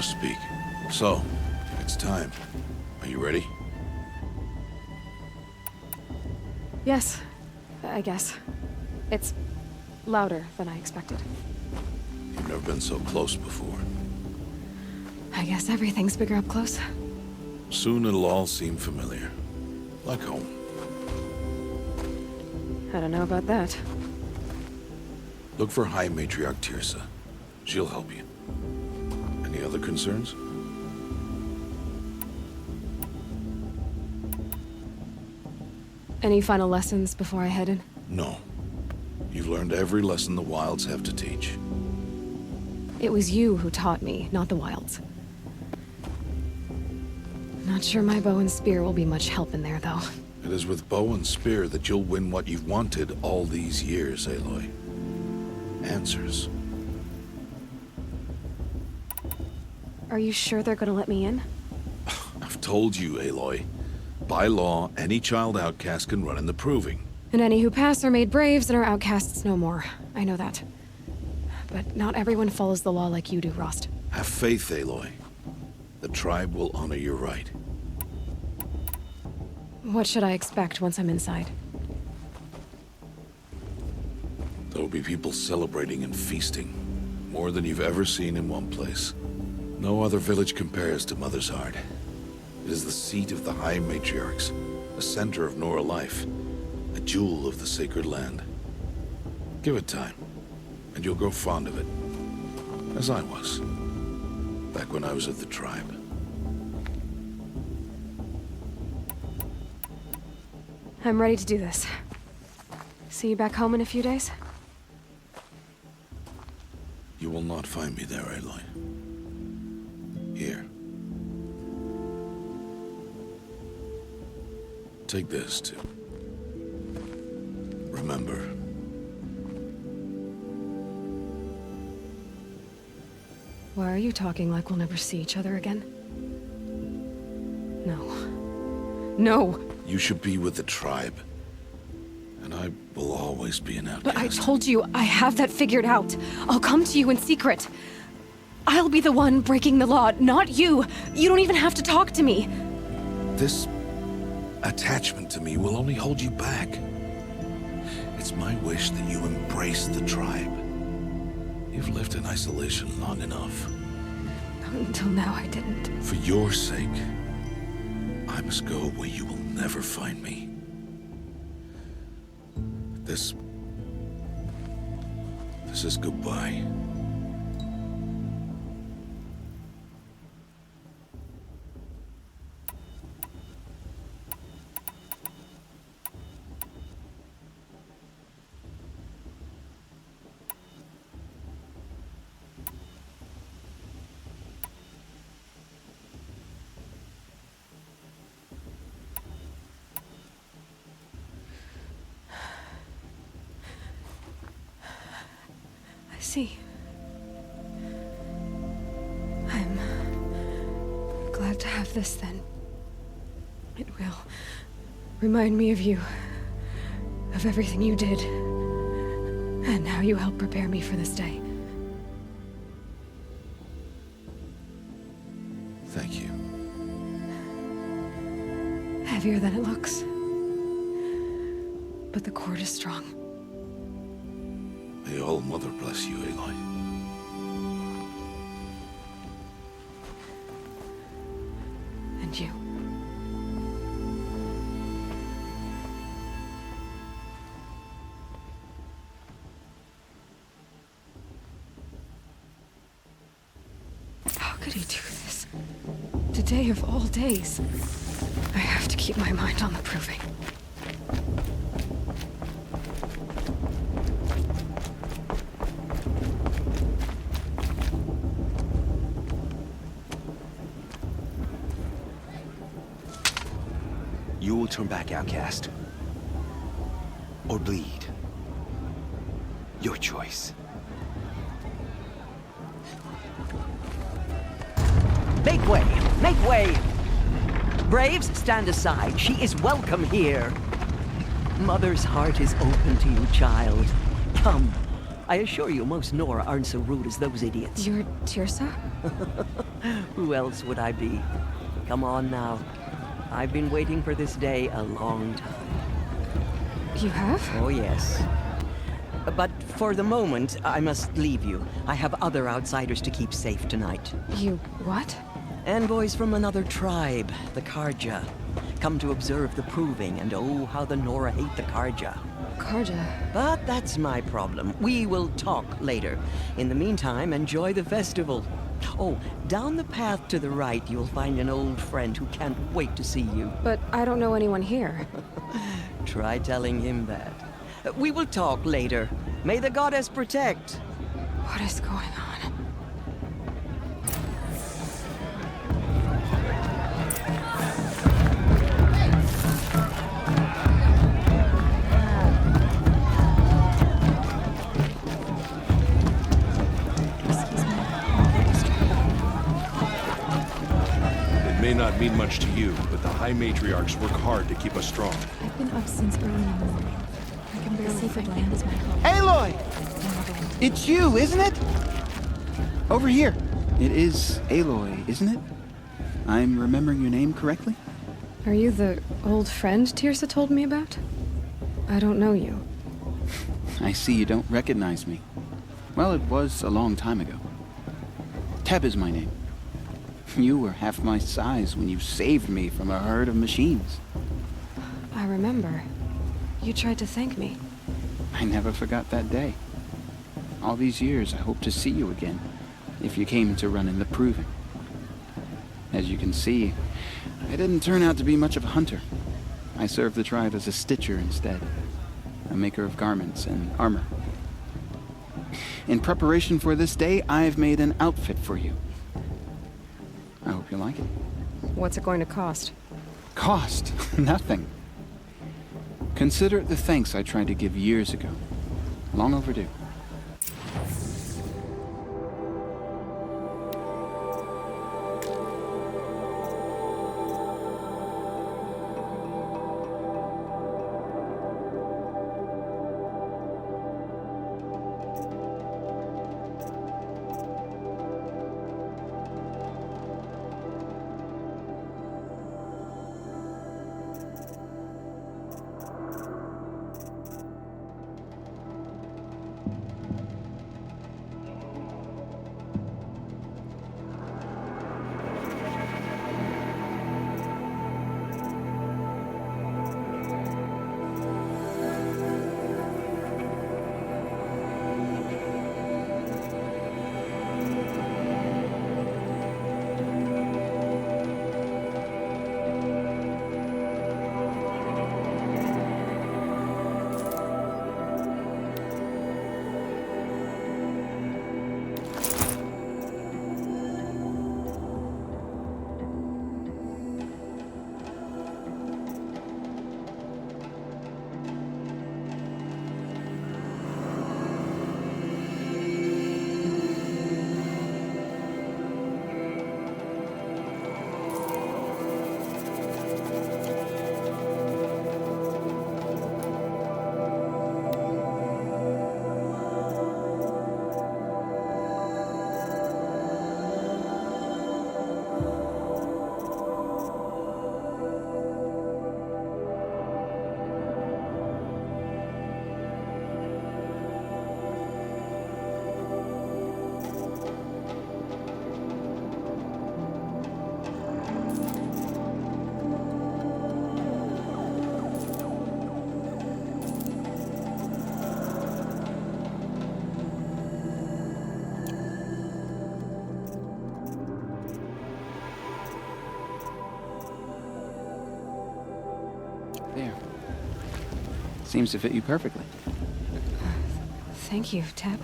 to speak. So, it's time. Are you ready? Yes, I guess. It's louder than I expected. You've never been so close before. I guess everything's bigger up close. Soon it'll all seem familiar. Like home. I don't know about that. Look for High Matriarch Tirsa. She'll help you. Any other concerns? Any final lessons before I head in? No. You've learned every lesson the Wilds have to teach. It was you who taught me, not the Wilds. Not sure my bow and spear will be much help in there, though. It is with bow and spear that you'll win what you've wanted all these years, Aloy. Answers. Are you sure they're gonna let me in? I've told you, Aloy. By law, any child outcast can run in the Proving. And any who pass are made braves and are outcasts no more. I know that. But not everyone follows the law like you do, Rost. Have faith, Aloy. The tribe will honor your right. What should I expect once I'm inside? There'll be people celebrating and feasting. More than you've ever seen in one place. No other village compares to Mother's Heart. It is the seat of the High Matriarchs, a center of Nora life, a jewel of the sacred land. Give it time, and you'll grow fond of it. As I was, back when I was at the tribe. I'm ready to do this. See you back home in a few days? You will not find me there, Aloy. Here. Take this, too. Remember. Why are you talking like we'll never see each other again? No. No! You should be with the tribe. And I will always be an outcast. But I told you, I have that figured out. I'll come to you in secret. I'll be the one breaking the law, not you. You don't even have to talk to me. This attachment to me will only hold you back. It's my wish that you embrace the tribe. You've lived in isolation long enough. Until now, I didn't. For your sake, I must go where you will never find me. This is goodbye. See. I'm glad to have this then. It will remind me of you, of everything you did, and how you helped prepare me for this day. Thank you. Heavier than it looks. But the cord is strong. May All Mother bless you, Aloy. And you. How could he do this? Today of all days. I have to keep my mind on the Proving. You will turn back, outcast. Or bleed. Your choice. Make way! Make way! Braves, stand aside. She is welcome here. Mother's heart is open to you, child. Come. I assure you, most Nora aren't so rude as those idiots. You're Tirsa? Who else would I be? Come on now. I've been waiting for this day a long time. You have? Oh, yes. But for the moment, I must leave you. I have other outsiders to keep safe tonight. You what? Envoys from another tribe, the Karja. Come to observe the proving, and oh, how the Nora hate the Karja. Karja. But that's my problem. We will talk later. In the meantime, enjoy the festival. Oh, down the path to the right, you'll find an old friend who can't wait to see you. But I don't know anyone here. Try telling him that. We will talk later. May the goddess protect. What is going on? It may not mean much to you, but the High Matriarchs work hard to keep us strong. I've been up since early in the morning. I can barely sacred land is my home. Aloy! It's you, isn't it? Over here. It is Aloy, isn't it? I'm remembering your name correctly? Are you the old friend Tirsa told me about? I don't know you. I see you don't recognize me. Well, it was a long time ago. Teb is my name. You were half my size when you saved me from a herd of machines. I remember. You tried to thank me. I never forgot that day. All these years, I hope to see you again, if you came to run in the proving. As you can see, I didn't turn out to be much of a hunter. I served the tribe as a stitcher instead, a maker of garments and armor. In preparation for this day, I've made an outfit for you. I hope you like it. What's it going to cost? Cost? Nothing. Consider it the thanks I tried to give years ago. Long overdue. There. Seems to fit you perfectly. Thank you, Teb.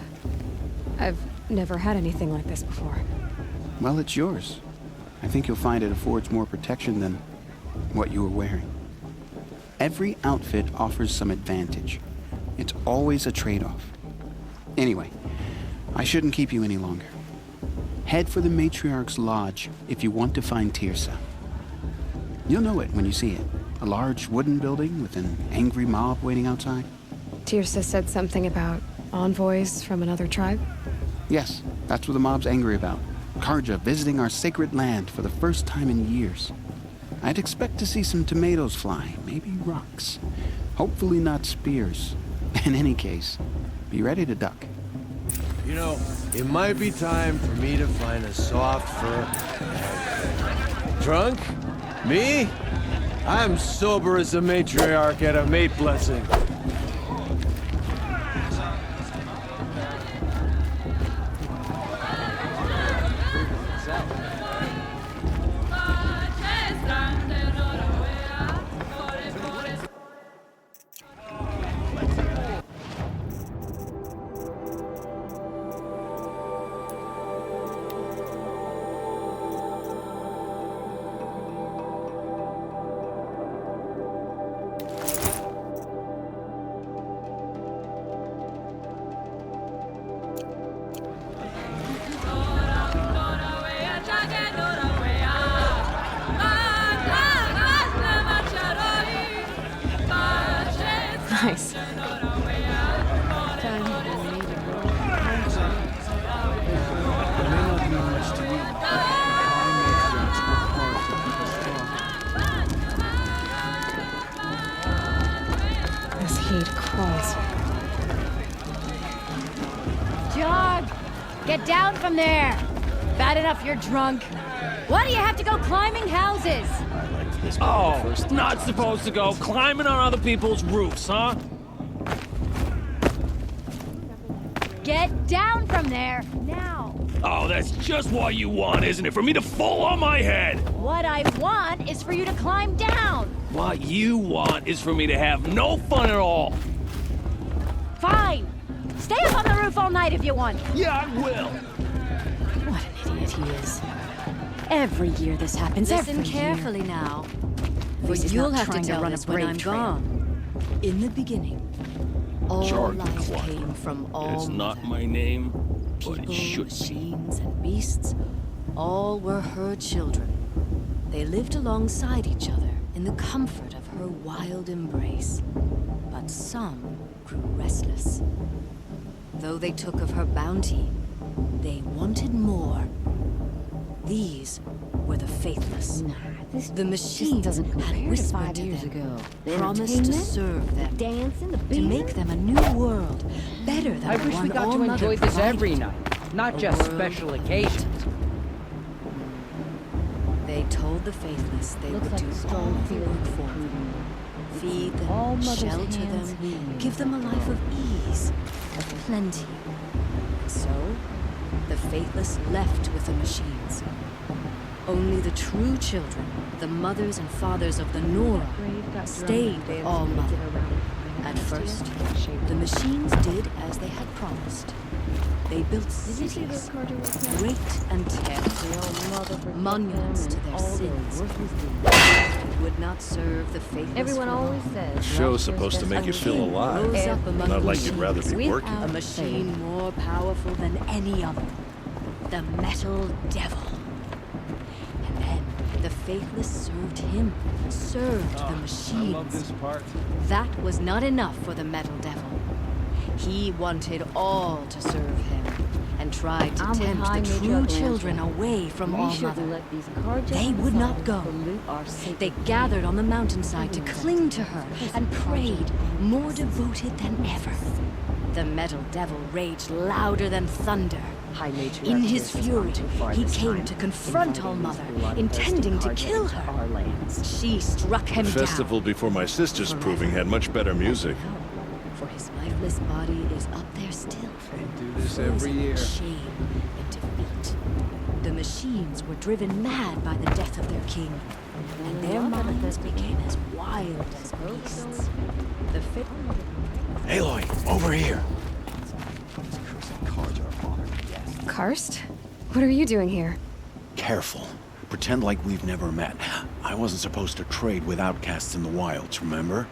I've never had anything like this before. Well, it's yours. I think you'll find it affords more protection than what you were wearing. Every outfit offers some advantage. It's always a trade-off. Anyway, I shouldn't keep you any longer. Head for the Matriarch's Lodge if you want to find Tirsa. You'll know it when you see it. A large wooden building with an angry mob waiting outside. Tirsa said something about Envoys from another tribe? Yes, that's what the mob's angry about. Karja visiting our sacred land for the first time in years. I'd expect to see some tomatoes fly, maybe rocks. Hopefully not spears. In any case, be ready to duck. You know, it might be time for me to find a soft fur. Drunk? Me? I'm sober as a matriarch at a mate blessing. Nice. This heat crawls. John! Get down from there! Bad enough you're drunk. Why do you have to go climbing houses? Oh, not supposed to go climbing on other people's roofs, huh? Get down from there, now! Oh, that's just what you want, isn't it? For me to fall on my head! What I want is for you to climb down! What you want is for me to have no fun at all! Fine! Stay up on the roof all night if you want! Yeah, I will! What an idiot he is. Every year this happens, Listen every carefully year. now. For This is you'll not have to trying tell run us a when brave I'm trail. gone. In the beginning, all Jordan life Clark. came from all It's not mother. my name, but People, it should be. machines, and beasts, all were her children. They lived alongside each other in the comfort of her wild embrace. But some grew restless. Though they took of her bounty, they wanted more. These were the faithless. The machine doesn't had compare to whispered 5 to years them, ago. promised to Entertainment, serve them, dancing, the to beer. make them a new world, better than I the wish one we got all to Mother enjoy this every provided. night, not A just world special occasions. They told the faithless they Looks would like do a all strong the feeling work for for them. Feed them, All Mother's shelter hands them, healing give them a life of ease, of plenty. So, the faithless left with the machines. Only the true children, the mothers and fathers of the Nora, stayed with All Mother. At first, the machines did as they had promised. They built cities, great and terrible, monuments to their sins. They would not serve the faithless. Everyone for always long. says. The show's supposed to make you feel alive. Rose up among Not the like you'd rather be machines. working. A machine more powerful than any other. The Metal Devil. And then the faithless served him, served the machines. I love this part. That was not enough for the Metal Devil. He wanted all to serve him and tried to I'm with tempt High the Major true Angela. children away from All We shouldn't Mother. let these carjackers They would not go. pollute our sacred They land. gathered on the mountainside to cling to her and prayed, more devoted than ever. The Metal Devil raged louder than thunder. High Major In his Justice has fury, gone too far he this came time, to confront inviting All these Mother, bloodthirsty intending to carjackers kill into her. our lands. She struck him The down. festival before my sister's proving had much better music. For his lifeless body is up there still. They do this every frozen in year. shame and defeat. The machines were driven mad by the death of their king, and their minds became as wild as beasts. The fit. Aloy, over here. Karst? What are you doing here? Careful. Pretend like we've never met. I wasn't supposed to trade with outcasts in the wilds, remember?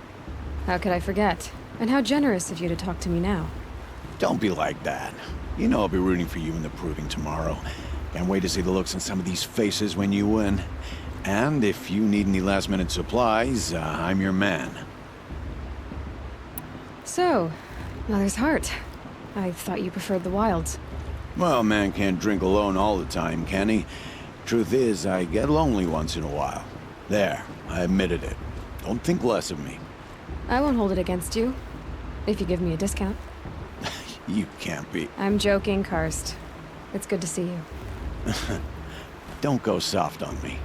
How could I forget? And how generous of you to talk to me now. Don't be like that. You know I'll be rooting for you in the proving tomorrow. Can't wait to see the looks on some of these faces when you win. And if you need any last-minute supplies, I'm your man. So, Mother's Heart. I thought you preferred the wilds. Well, man can't drink alone all the time, can he? Truth is, I get lonely once in a while. There, I admitted it. Don't think less of me. I won't hold it against you, if you give me a discount. You can't be. I'm joking, Karst. It's good to see you. Don't go soft on me.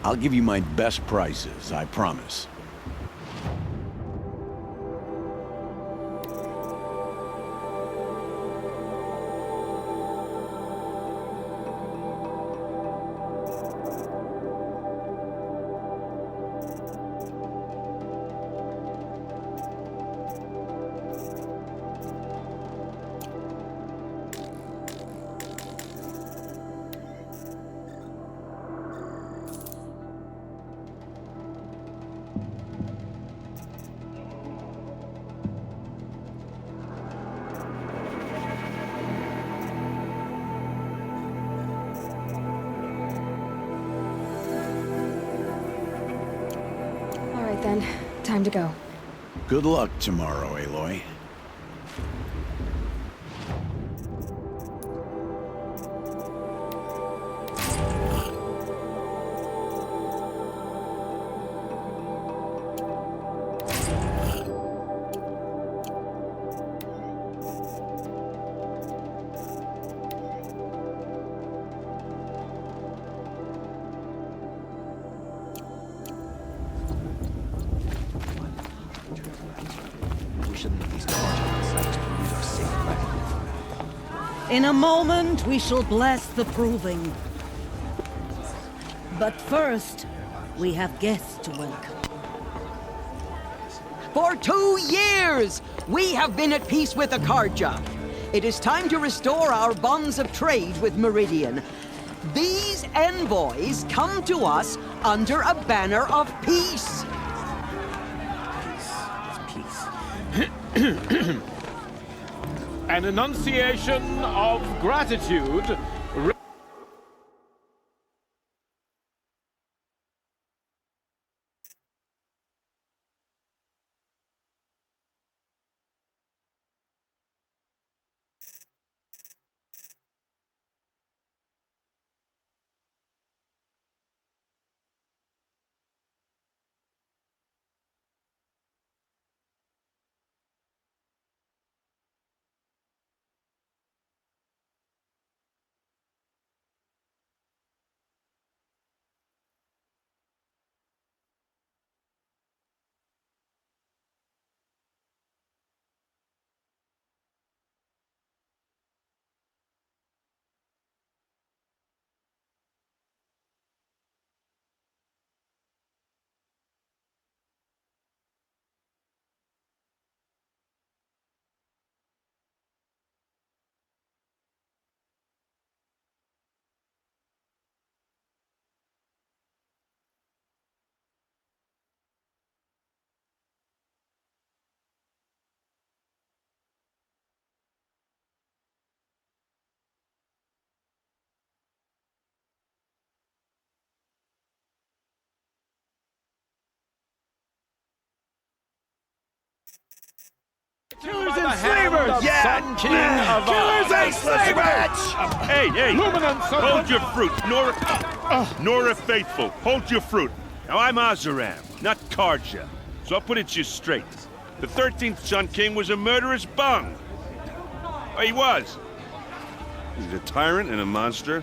I'll give you my best prices, I promise. Then, time to go. Good luck tomorrow, Aloy. In a moment, we shall bless the proving. But first, we have guests to welcome. For 2 years, we have been at peace with Akarja. It is time to restore our bonds of trade with Meridian. These envoys come to us under a banner of peace. Peace. An enunciation of gratitude. Killers and slavers! Sun King of Killers and slavers! Hey, hold your fruit. Nora Faithful, hold your fruit. Now, I'm Azaram, not Karja, so I'll put it to you straight. The 13th Sun King was a murderous bung. Oh, he was. He's a tyrant and a monster.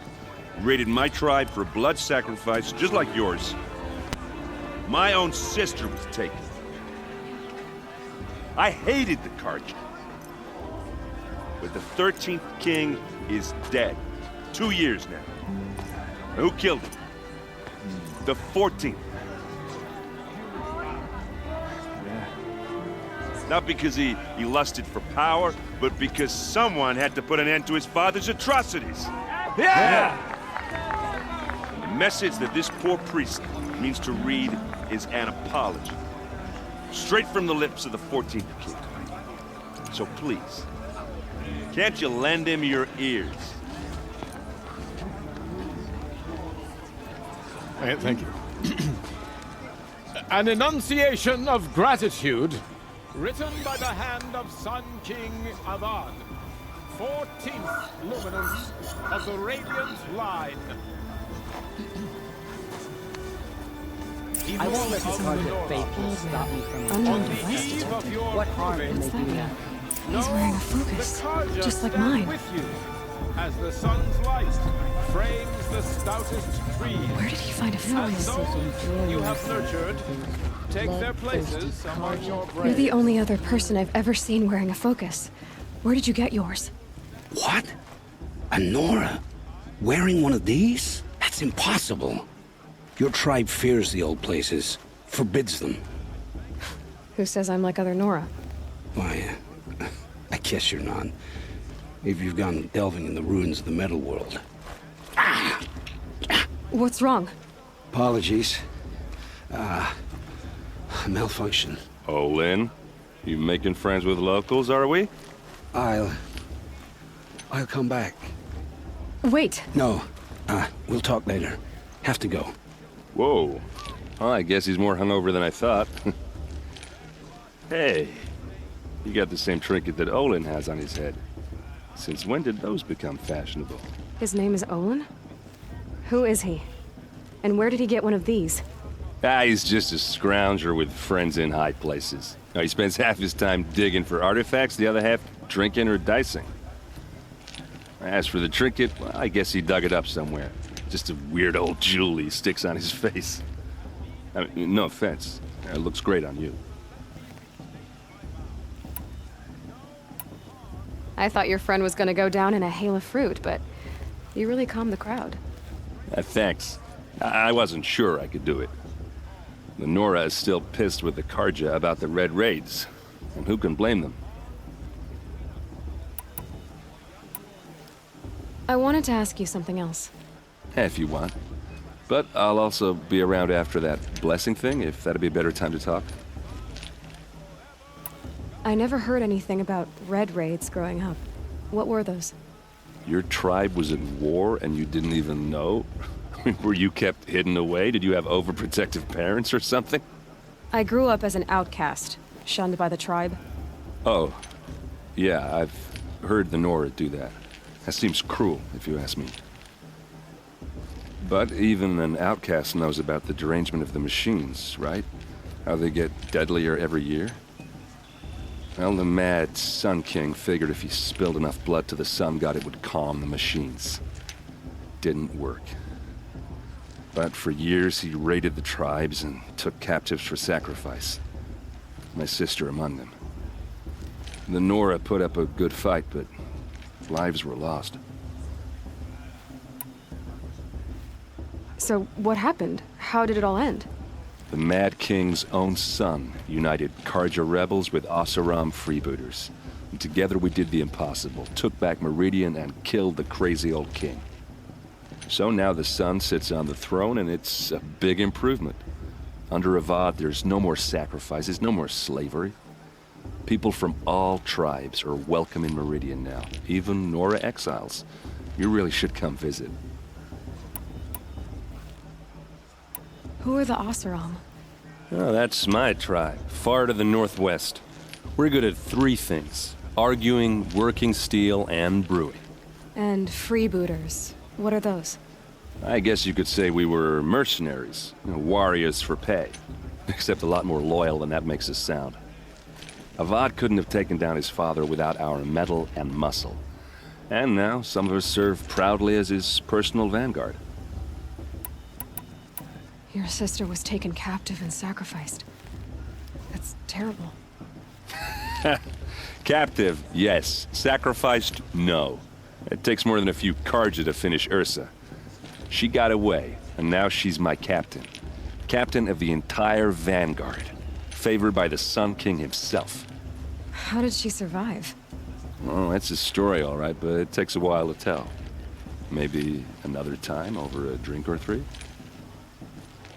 Raided my tribe for blood sacrifice, just like yours. My own sister was taken. I hated the Karja. But the 13th king is dead. 2 years now. Who killed him? The 14th. Not because he lusted for power, but because someone had to put an end to his father's atrocities. Yeah! The message that this poor priest means to read is an apology. Straight from the lips of the 14th king. So please, can't you lend him your ears? Thank you. An enunciation of gratitude. Written by the hand of Sun King Avad, 14th luminance of the Radiant Line. I won't let this Carja faithful stop me from Unknown On the device eve detected. of your what harm can proving, they do now? He's wearing a focus, the Carja just like stand mine. with you, as the sun's light frames the stoutest trees. Where did he find a And focus? those you have nurtured take their places among your You're brains. the only other person I've ever seen wearing a focus. Where did you get yours? What? A Nora? Wearing one of these? That's impossible. Your tribe fears the old places, forbids them. Who says I'm like other Nora? Why, I guess you're not. If you've gone delving in the ruins of the metal world. What's wrong? Apologies. Malfunction. Oh, Lynn? You making friends with locals, are we? I'll come back. Wait! No, we'll talk later. Have to go. Whoa. Well, I guess he's more hungover than I thought. Hey, you got the same trinket that Olin has on his head. Since when did those become fashionable? His name is Olin? Who is he? And where did he get one of these? He's just a scrounger with friends in high places. Now, he spends half his time digging for artifacts, the other half drinking or dicing. As for the trinket, well, I guess he dug it up somewhere. Just a weird old jewel he sticks on his face. I mean, no offense. It looks great on you. I thought your friend was gonna go down in a hail of fruit, but you really calmed the crowd. Thanks. I wasn't sure I could do it. The Nora is still pissed with the Carja about the Red Raids, and who can blame them? I wanted to ask you something else. If you want. But I'll also be around after that blessing thing, if that'd be a better time to talk. I never heard anything about red raids growing up. What were those? Your tribe was at war and you didn't even know? Were you kept hidden away? Did you have overprotective parents or something? I grew up as an outcast, shunned by the tribe. Oh, yeah, I've heard the Nora do that. That seems cruel, if you ask me. But even an outcast knows about the derangement of the machines, right? How they get deadlier every year? Well, the mad Sun King figured if he spilled enough blood to the Sun God, it would calm the machines. Didn't work. But for years, he raided the tribes and took captives for sacrifice. My sister among them. The Nora put up a good fight, but lives were lost. So what happened? How did it all end? The Mad King's own son united Carja rebels with Oseram freebooters. And together we did the impossible, took back Meridian and killed the crazy old king. So now the son sits on the throne and it's a big improvement. Under Avad, there's no more sacrifices, no more slavery. People from all tribes are welcome in Meridian now, even Nora exiles. You really should come visit. Who are the Oseram? Oh, that's my tribe, far to the northwest. We're good at three things: arguing, working steel, and brewing. And freebooters. What are those? I guess you could say we were mercenaries, warriors for pay. Except a lot more loyal than that makes us sound. Avad couldn't have taken down his father without our metal and muscle. And now some of us serve proudly as his personal vanguard. Your sister was taken captive and sacrificed. That's terrible. Captive, yes. Sacrificed, no. It takes more than a few Carja to finish Ursa. She got away, and now she's my captain. Captain of the entire vanguard. Favored by the Sun King himself. How did she survive? Well, that's a story, all right, but it takes a while to tell. Maybe another time over a drink or three?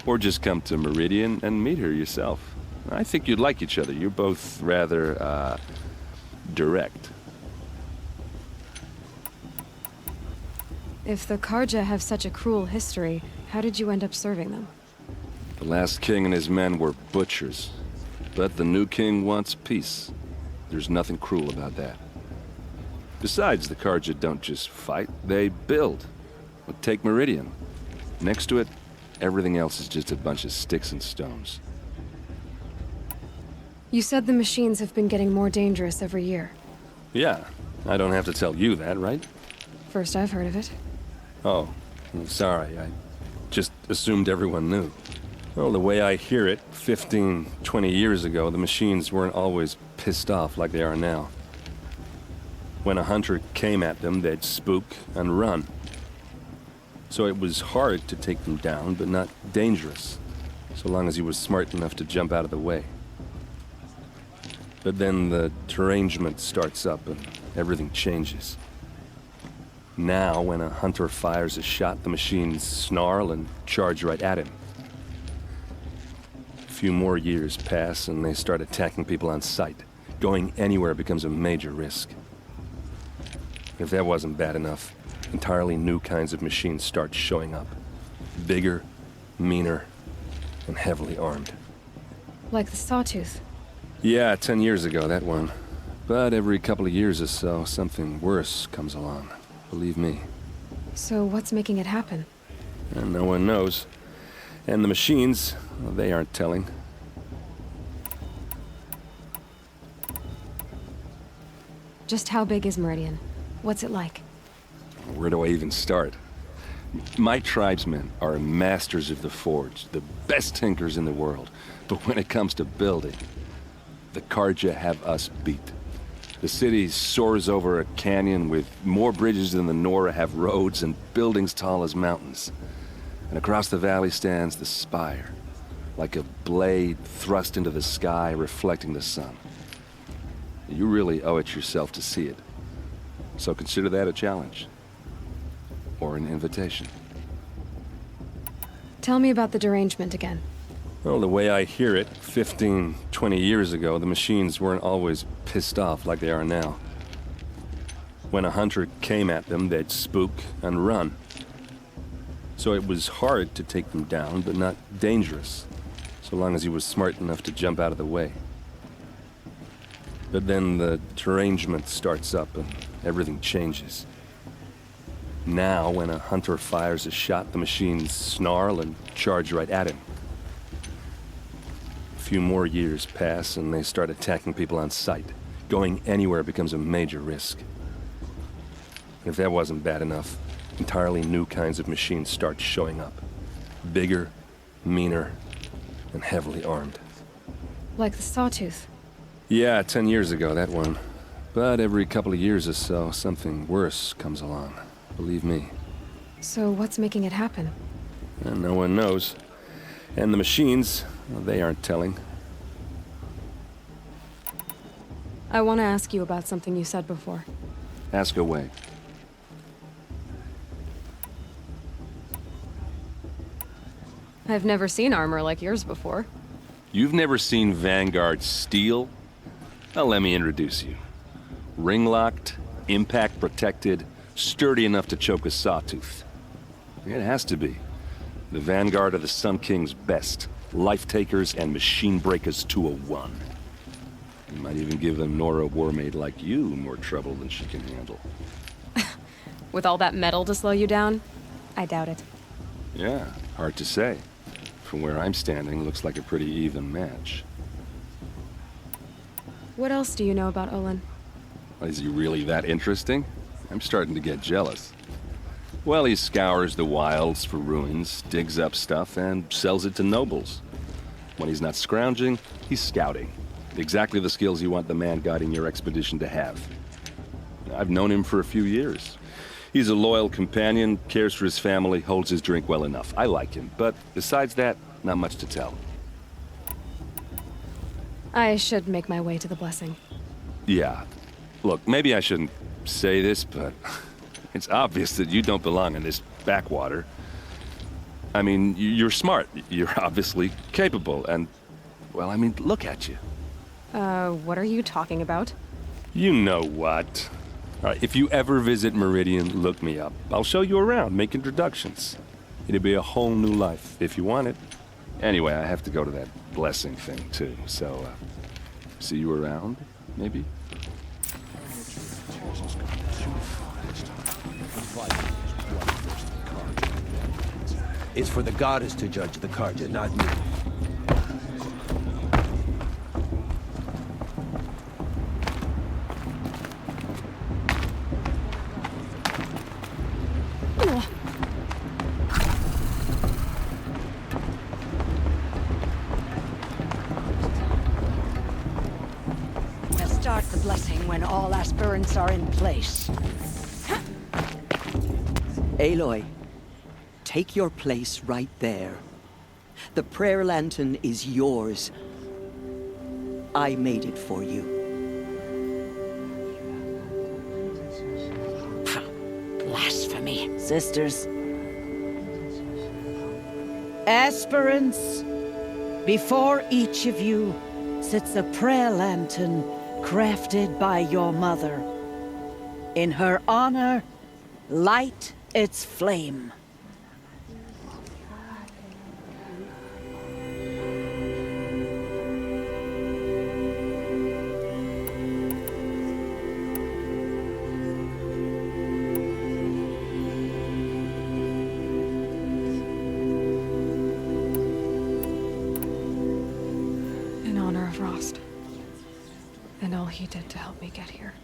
Or just come to Meridian and meet her yourself. I think you'd like each other. You're both rather, direct. If the Carja have such a cruel history, how did you end up serving them? The last king and his men were butchers. But the new king wants peace. There's nothing cruel about that. Besides, the Carja don't just fight, they build. But take Meridian. Next to it, everything else is just a bunch of sticks and stones. You said the machines have been getting more dangerous every year. Yeah, I don't have to tell you that, right? First I've heard of it. Oh, I'm sorry, I just assumed everyone knew. Well, the way I hear it, 15, 20 years ago, the machines weren't always pissed off like they are now. When a hunter came at them, they'd spook and run. So it was hard to take them down, but not dangerous, so long as he was smart enough to jump out of the way. But then the derangement starts up and everything changes. Now, when a hunter fires a shot, the machines snarl and charge right at him. A few more years pass and they start attacking people on sight. Going anywhere becomes a major risk. If that wasn't bad enough, entirely new kinds of machines start showing up. Bigger, meaner, and heavily armed. Like the Sawtooth. Yeah, 10 years ago, that one. But every couple of years or so, something worse comes along. Believe me. So what's making it happen? And no one knows. And the machines, well, they aren't telling. Just how big is Meridian? What's it like? Where do I even start? My tribesmen are masters of the forge, the best tinkers in the world. But when it comes to building, the Carja have us beat. The city soars over a canyon with more bridges than the Nora have roads and buildings tall as mountains. And across the valley stands the spire, like a blade thrust into the sky reflecting the sun. You really owe it yourself to see it. So consider that a challenge. Or an invitation. Tell me about the derangement again. Well, the way I hear it, 15, 20 years ago, the machines weren't always pissed off like they are now. When a hunter came at them, they'd spook and run. So it was hard to take them down, but not dangerous, so long as he was smart enough to jump out of the way. But then the derangement starts up and everything changes. Now, when a hunter fires a shot, the machines snarl and charge right at him. A few more years pass and they start attacking people on sight. Going anywhere becomes a major risk. If that wasn't bad enough, entirely new kinds of machines start showing up. Bigger, meaner, and heavily armed. Like the Sawtooth. Yeah, 10 years ago, that one. But every couple of years or so, something worse comes along. Believe me. So what's making it happen? And no one knows. And the machines, well, they aren't telling. I want to ask you about something you said before. Ask away. I've never seen armor like yours before. You've never seen Vanguard steel? Well, let me introduce you. Ring-locked, impact-protected, sturdy enough to choke a sawtooth. It has to be. The Vanguard are the Sun King's best. Life-takers and machine breakers to a one. You might even give a Nora warmaid like you more trouble than she can handle. With all that metal to slow you down? I doubt it. Yeah, hard to say. From where I'm standing, looks like a pretty even match. What else do you know about Olin? Is he really that interesting? I'm starting to get jealous. Well, he scours the wilds for ruins, digs up stuff, and sells it to nobles. When he's not scrounging, he's scouting. Exactly the skills you want the man guiding your expedition to have. I've known him for a few years. He's a loyal companion, cares for his family, holds his drink well enough. I like him, but besides that, not much to tell. I should make my way to the blessing. Yeah. Look, maybe I shouldn't say this, but it's obvious that you don't belong in this backwater. I mean, you're smart. You're obviously capable, and, well, I mean, look at you. What are you talking about? You know what. All right, if you ever visit Meridian, look me up. I'll show you around, make introductions. It'll be a whole new life, if you want it. Anyway, I have to go to that blessing thing, too. So, see you around, maybe? It's for the goddess to judge the Karja, not me. Start the blessing when all aspirants are in place. Aloy, take your place right there. The prayer lantern is yours. I made it for you. Blasphemy. Sisters. Aspirants, before each of you sits a prayer lantern crafted by your mother. In her honor, light its flame. In honor of Rost. And all he did to help me get here.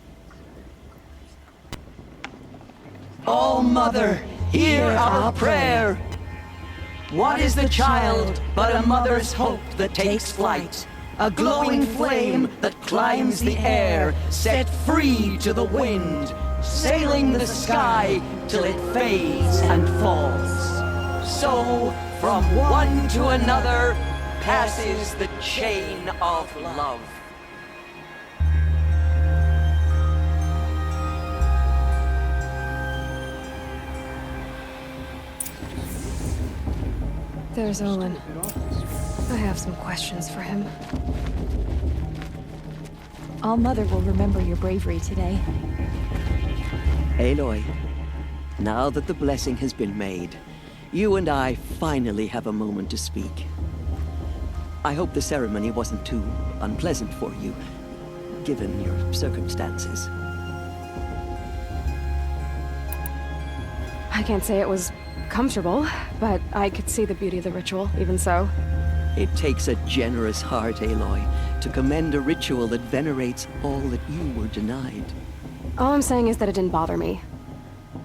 Oh, Mother, hear our prayer. What is the child but a mother's hope that takes flight? A glowing flame that climbs the air, set free to the wind, sailing the sky till it fades and falls. So, from one to another, passes the chain of love. There's Olin. I have some questions for him. All Mother will remember your bravery today. Aloy, now that the blessing has been made, you and I finally have a moment to speak. I hope the ceremony wasn't too unpleasant for you, given your circumstances. I can't say it was comfortable, but I could see the beauty of the ritual, even so. It takes a generous heart, Aloy, to commend a ritual that venerates all that you were denied. All I'm saying is that it didn't bother me.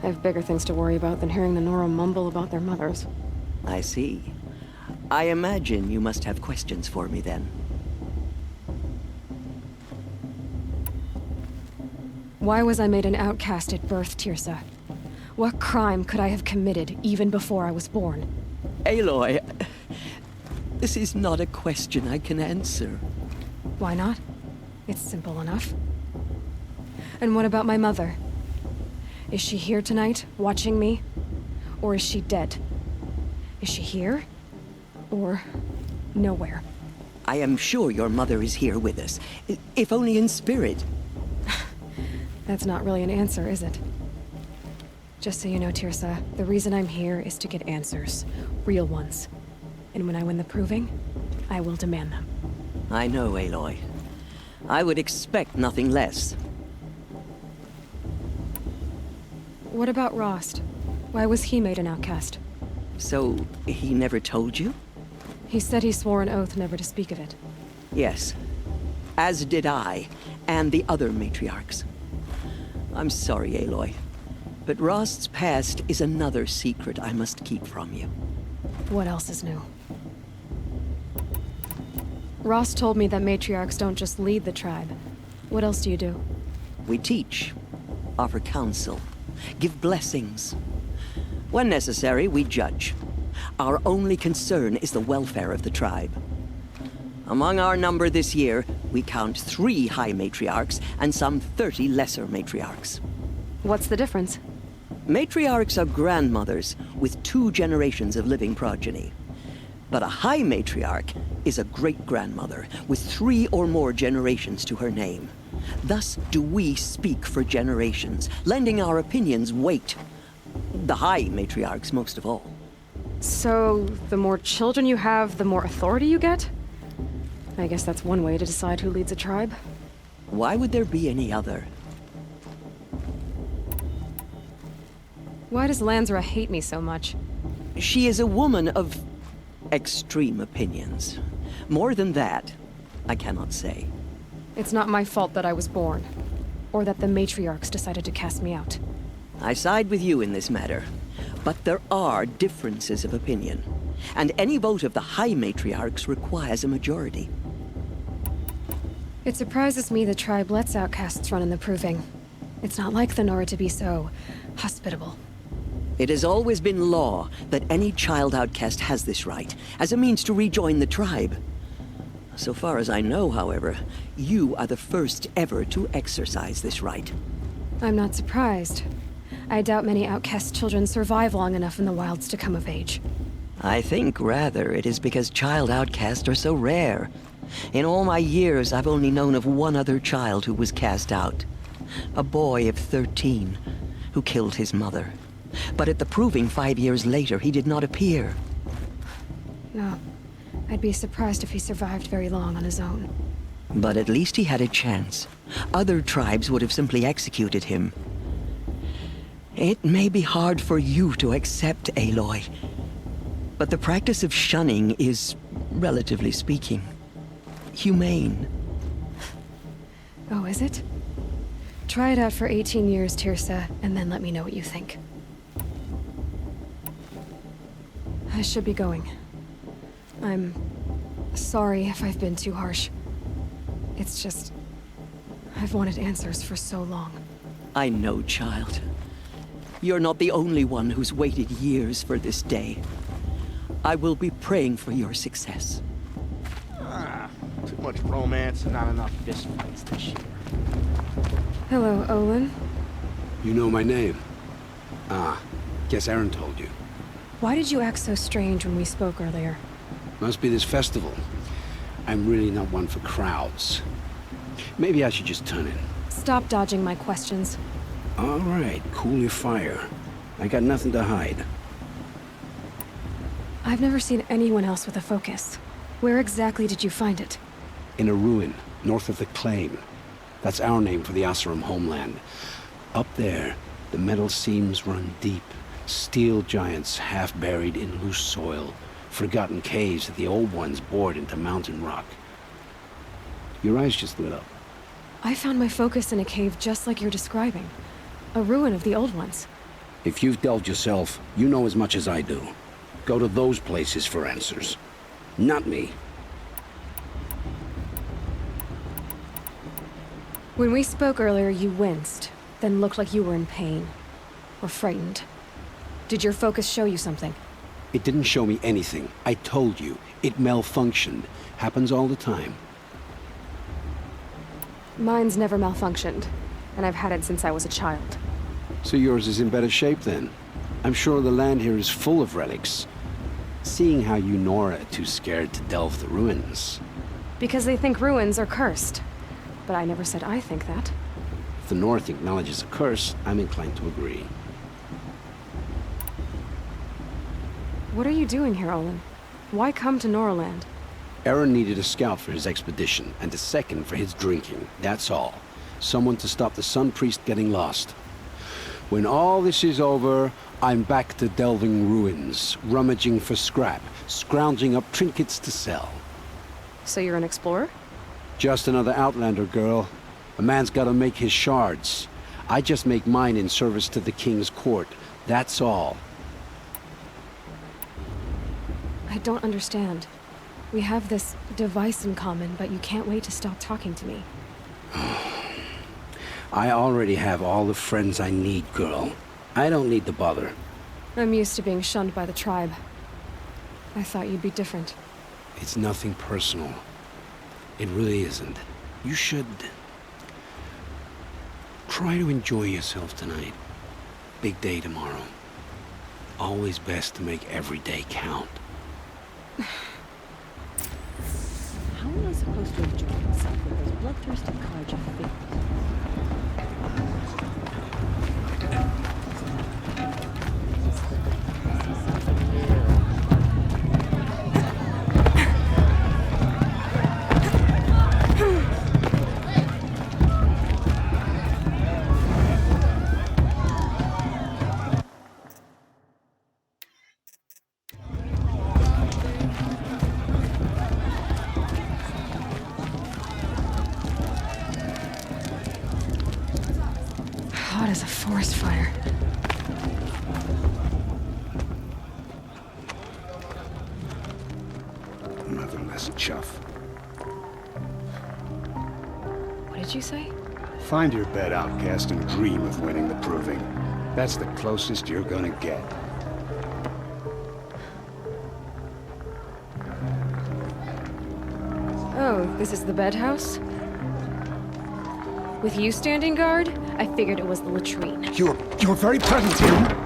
I have bigger things to worry about than hearing the Nora mumble about their mothers. I see. I imagine you must have questions for me then. Why was I made an outcast at birth, Tirsa? What crime could I have committed even before I was born? Aloy, this is not a question I can answer. Why not? It's simple enough. And what about my mother? Is she here tonight, watching me? Or is she dead? Is she here? Or nowhere? I am sure your mother is here with us, if only in spirit. That's not really an answer, is it? Just so you know, Tirsa, the reason I'm here is to get answers. Real ones. And when I win the proving, I will demand them. I know, Aloy. I would expect nothing less. What about Rost? Why was he made an outcast? So, he never told you? He said he swore an oath never to speak of it. Yes. As did I, and the other matriarchs. I'm sorry, Aloy. But Rost's past is another secret I must keep from you. What else is new? Rost told me that matriarchs don't just lead the tribe. What else do you do? We teach, offer counsel, give blessings. When necessary, we judge. Our only concern is the welfare of the tribe. Among our number this year, we count 3 high matriarchs and some 30 lesser matriarchs. What's the difference? Matriarchs are grandmothers with 2 generations of living progeny. But a high matriarch is a great-grandmother with 3 or more generations to her name. Thus do we speak for generations, lending our opinions weight. The high matriarchs most of all. So, the more children you have, the more authority you get? I guess that's one way to decide who leads a tribe. Why would there be any other? Why does Lansra hate me so much? She is a woman of extreme opinions. More than that, I cannot say. It's not my fault that I was born, or that the matriarchs decided to cast me out. I side with you in this matter, but there are differences of opinion, and any vote of the High Matriarchs requires a majority. It surprises me the tribe lets outcasts run in the Proving. It's not like the Nora to be so hospitable. It has always been law that any child outcast has this right, as a means to rejoin the tribe. So far as I know, however, you are the first ever to exercise this right. I'm not surprised. I doubt many outcast children survive long enough in the wilds to come of age. I think, rather, it is because child outcasts are so rare. In all my years, I've only known of one other child who was cast out. A boy of 13, who killed his mother. But at the Proving 5 years later, he did not appear. No. I'd be surprised if he survived very long on his own. But at least he had a chance. Other tribes would have simply executed him. It may be hard for you to accept, Aloy, but the practice of shunning is, relatively speaking, humane. Oh, is it? Try it out for 18 years, Tirsa, and then let me know what you think. I should be going. I'm sorry if I've been too harsh. It's just, I've wanted answers for so long. I know, child. You're not the only one who's waited years for this day. I will be praying for your success. Too much romance and not enough fistfights this year. Hello, Olin. You know my name? Ah, guess Aaron told you. Why did you act so strange when we spoke earlier? Must be this festival. I'm really not one for crowds. Maybe I should just turn in. Stop dodging my questions. All right, cool your fire. I got nothing to hide. I've never seen anyone else with a focus. Where exactly did you find it? In a ruin, north of the Claim. That's our name for the Asuram homeland. Up there, the metal seams run deep. Steel giants half buried in loose soil. Forgotten caves that the old ones bored into mountain rock. Your eyes just lit up. I found my focus in a cave just like you're describing. A ruin of the old ones. If you've delved yourself, you know as much as I do. Go to those places for answers. Not me. When we spoke earlier, you winced, then looked like you were in pain. Or frightened. Did your focus show you something? It didn't show me anything. I told you. It malfunctioned. Happens all the time. Mine's never malfunctioned, and I've had it since I was a child. So yours is in better shape then. I'm sure the land here is full of relics. Seeing how you Nora are too scared to delve the ruins. Because they think ruins are cursed. But I never said I think that. If the North acknowledges a curse, I'm inclined to agree. What are you doing here, Olin? Why come to Noraland? Aaron needed a scout for his expedition, and a second for his drinking. That's all. Someone to stop the Sun Priest getting lost. When all this is over, I'm back to delving ruins, rummaging for scrap, scrounging up trinkets to sell. So you're an explorer? Just another Outlander girl. A man's gotta make his shards. I just make mine in service to the King's court. That's all. I don't understand. We have this device in common, but you can't wait to stop talking to me. I already have all the friends I need, girl. I don't need to bother. I'm used to being shunned by the tribe. I thought you'd be different. It's nothing personal. It really isn't. You should try to enjoy yourself tonight. Big day tomorrow. Always best to make every day count. How am I supposed to enjoy myself with those bloodthirsty Karja figures? as a forest fire. Motherless chuff. What did you say? Find your bed, outcast, and dream of winning the proving. That's the closest you're gonna get. Oh, this is the bed house? With you standing guard, I figured it was the latrine. You're very present here.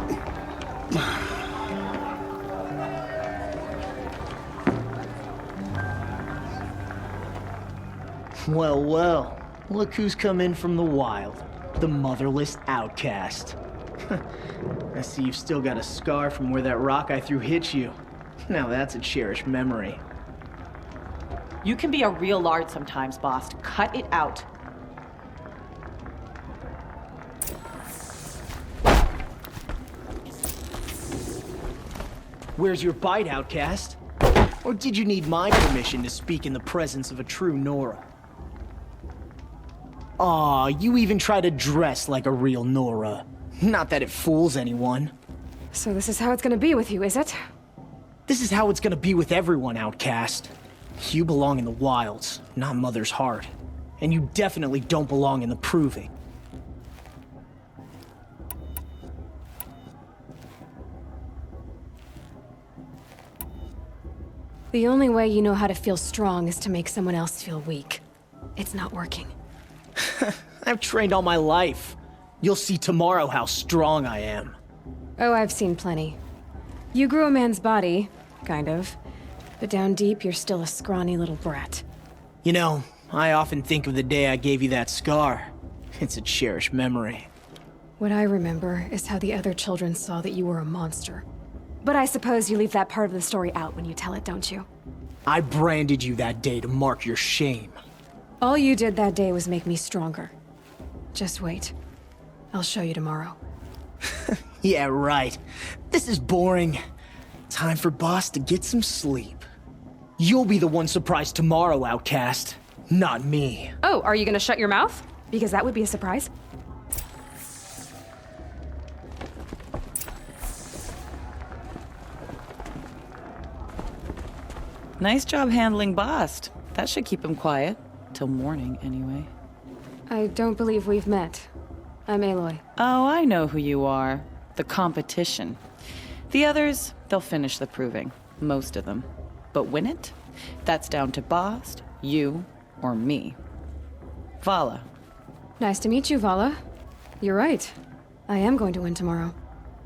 Well, well. Look who's come in from the wild. The motherless outcast. I see you've still got a scar from where that rock I threw hit you. Now that's a cherished memory. You can be a real lard sometimes, boss. Cut it out. Where's your bite, outcast? Or did you need my permission to speak in the presence of a true Nora? Aw, you even try to dress like a real Nora. Not that it fools anyone. So this is how it's gonna be with you, is it? This is how it's gonna be with everyone, outcast. You belong in the wilds, not Mother's heart. And you definitely don't belong in the proving. The only way you know how to feel strong is to make someone else feel weak. It's not working. I've trained all my life. You'll see tomorrow how strong I am. Oh, I've seen plenty. You grew a man's body, kind of. But down deep, you're still a scrawny little brat. You know, I often think of the day I gave you that scar. It's a cherished memory. What I remember is how the other children saw that you were a monster. But I suppose you leave that part of the story out when you tell it, don't you? I branded you that day to mark your shame. All you did that day was make me stronger. Just wait. I'll show you tomorrow. Yeah, right. This is boring. Time for Boss to get some sleep. You'll be the one surprised tomorrow, outcast. Not me. Oh, are you gonna shut your mouth? Because that would be a surprise. Nice job handling Bast. That should keep him quiet. Till morning, anyway. I don't believe we've met. I'm Aloy. Oh, I know who you are. The competition. The others, they'll finish the proving. Most of them. But win it? That's down to Bast, you, or me. Vala. Nice to meet you, Vala. You're right. I am going to win tomorrow.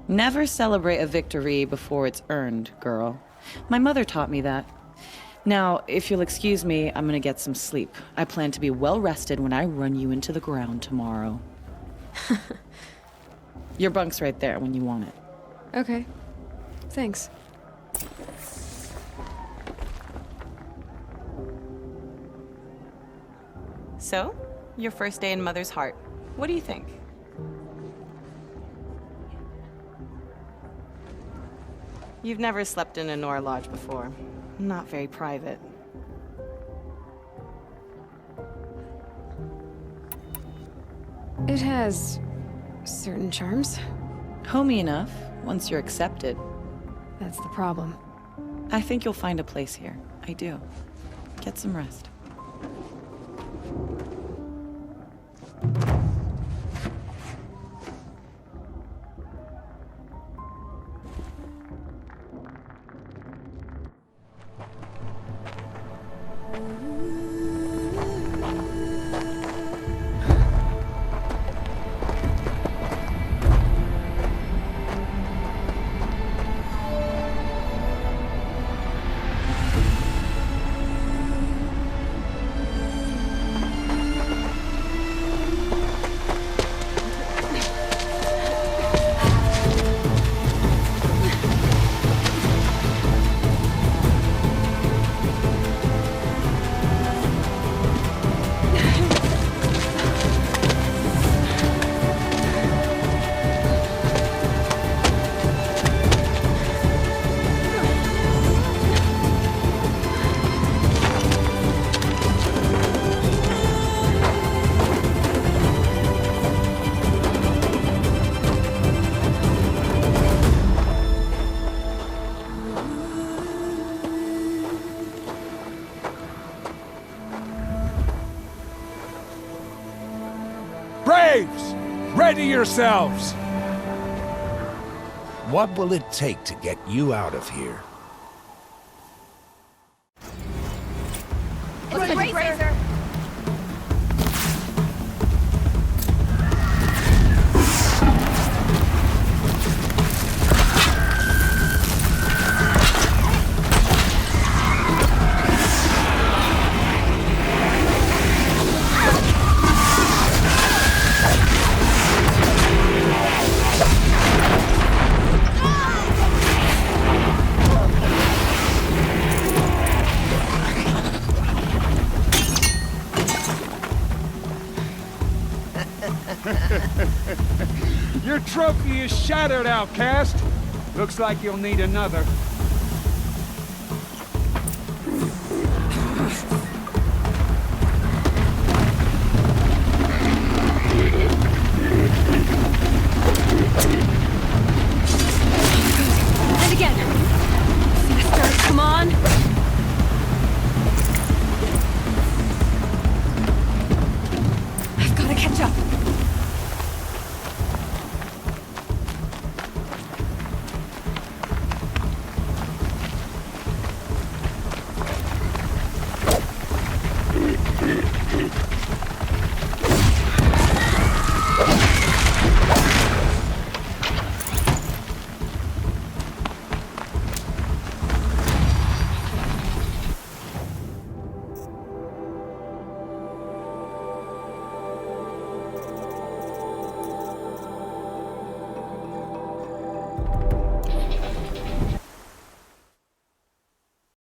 Never celebrate a victory before it's earned, girl. My mother taught me that. Now, if you'll excuse me, I'm gonna get some sleep. I plan to be well rested when I run you into the ground tomorrow. Your bunk's right there when you want it. Okay. Thanks. So, your first day in Mother's heart. What do you think? You've never slept in a Nora lodge before. Not very private. It has certain charms. Homey enough, once you're accepted. That's the problem. I think you'll find a place here. I do. Get some rest. Braves! Ready yourselves! What will it take to get you out of here? It's a Razor. Your trophy is shattered, outcast. Looks like you'll need another. And again.